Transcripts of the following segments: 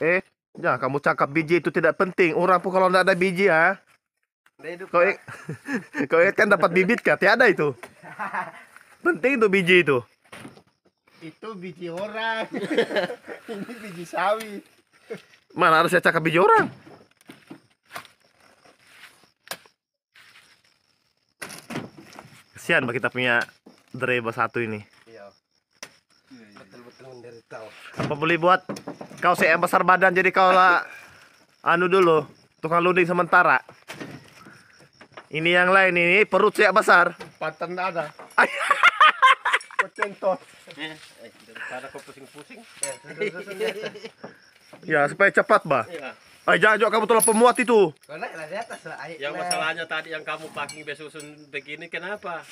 Eh, ya kamu cakap biji itu tidak penting. Orang pun kalau tidak ada biji ya. Kau, kau kan dapat bibit kah? Tiada itu. Penting tuh biji itu. Itu biji orang. Ini biji sawi. Mana harusnya cakap biji orang? Kesian kita punya Dreba satu ini. Iya. Betul-betul menderita. Apa boleh buat kau yang besar badan jadi kau lah anu dulu tukang loading sementara. Ini yang lain ini perut saya besar. Pantan ada. Kocentos. Daripada kau pusing-pusing. Ya supaya cepat bah. Iya. Jangan juga kamu tolong pemuat itu. Kau naiklah di atas lah. Yang masalahnya tadi yang kamu packing besusun begini kenapa?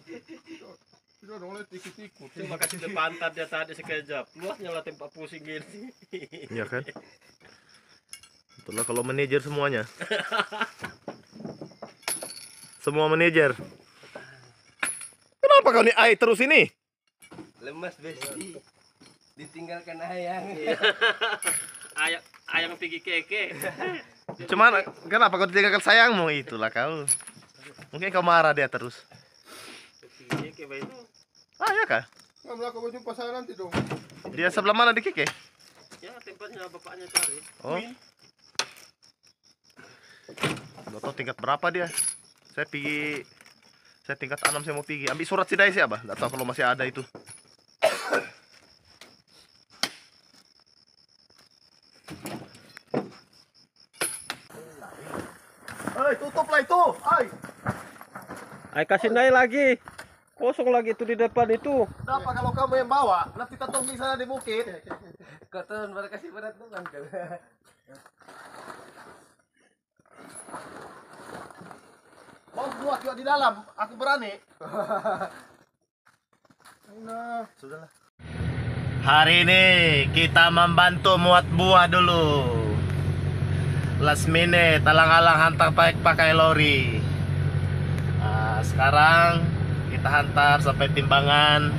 Tidak boleh tikut-tikut. Cuma kasih ke pantat dia tadi sekejap. Luasnya lah tempat pusing gini. Iya kan? Itulah kalau manajer semuanya. Semua manajer. Kenapa kau nih ai terus ini? Lemas besti. Ditinggalkan ayang. Ayang pergi keke. Cuman kenapa kau tinggalkan sayangmu? Itulah kau. Mungkin kau marah dia terus. Pergi keke itu. Ya kah? Nggak melakukan baju pasaran nanti dong. Dia sebelah mana di Keke? Ya tempatnya bapaknya cari. Oh. Gak tahu tingkat berapa dia. Saya tingkat 6 saya mau pergi. Ambil surat sidai sih abah. Gak tahu kalau masih ada itu. Tutuplah itu. Ay kasih naik lagi. Kosong lagi itu di depan itu. Kenapa kalau kamu yang bawa? Nanti kita tunggu sana di bukit. Kau turun baru kasih berat tuh kan. Mau buat juga di dalam. Aku berani. Nah, Sudahlah. Hari ini kita membantu muat buah dulu. Last minute, alang-alang hantar pakai lori. Nah, sekarang kita hantar sampai timbangan.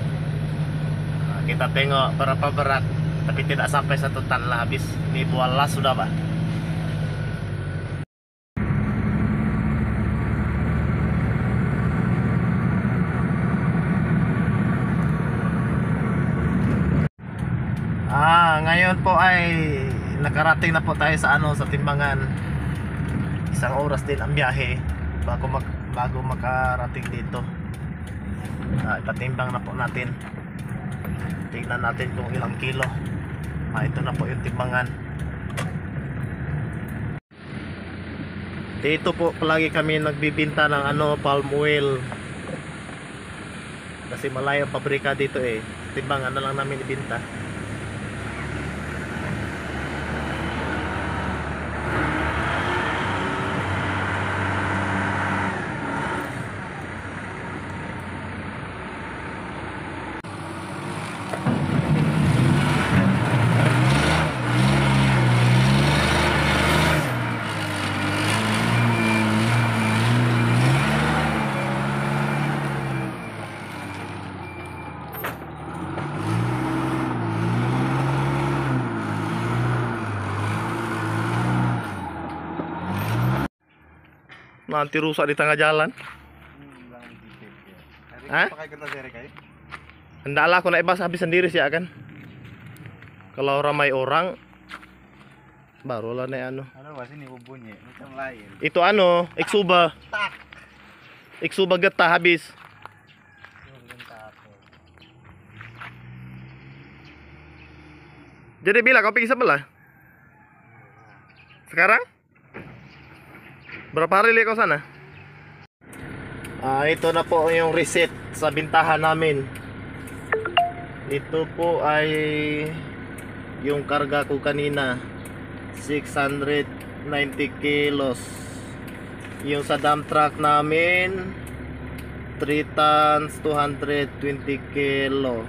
Nah, kita tengok berapa berat. Tapi tidak sampai 1 ton lah habis. Ini buah las sudah, Pak. Ngayon po ay nakarating na po tayo sa sa timbangan. 1 oras din ang biyahe bago makarating dito. Ipatimbang na po natin. Tingnan natin kung ilang kilo. Ito na po yung timbangan. Dito po palagi kami nagbibinta ng palm oil. Kasi malayo ang pabrika dito eh. Timbangan na lang namin ibinta. Nanti rusak di tengah jalan. Hah? pakai kertas dari kayu. Hendaklah aku naik bus habis sendiri sih ya kan. Kalau ramai orang barulah naik Ano ba sini bunyi, macam lain. Itu Exuba. Exuba getah habis. Jadi bila kau pergi sebelah? Sekarang? Berapa hari lihat kau sana? Ito na po yung receipt sa bintahan namin. Ito po ay yung karga ko kanina, 690 kilos. Yung sa dump truck namin 3 tons 220 kilo.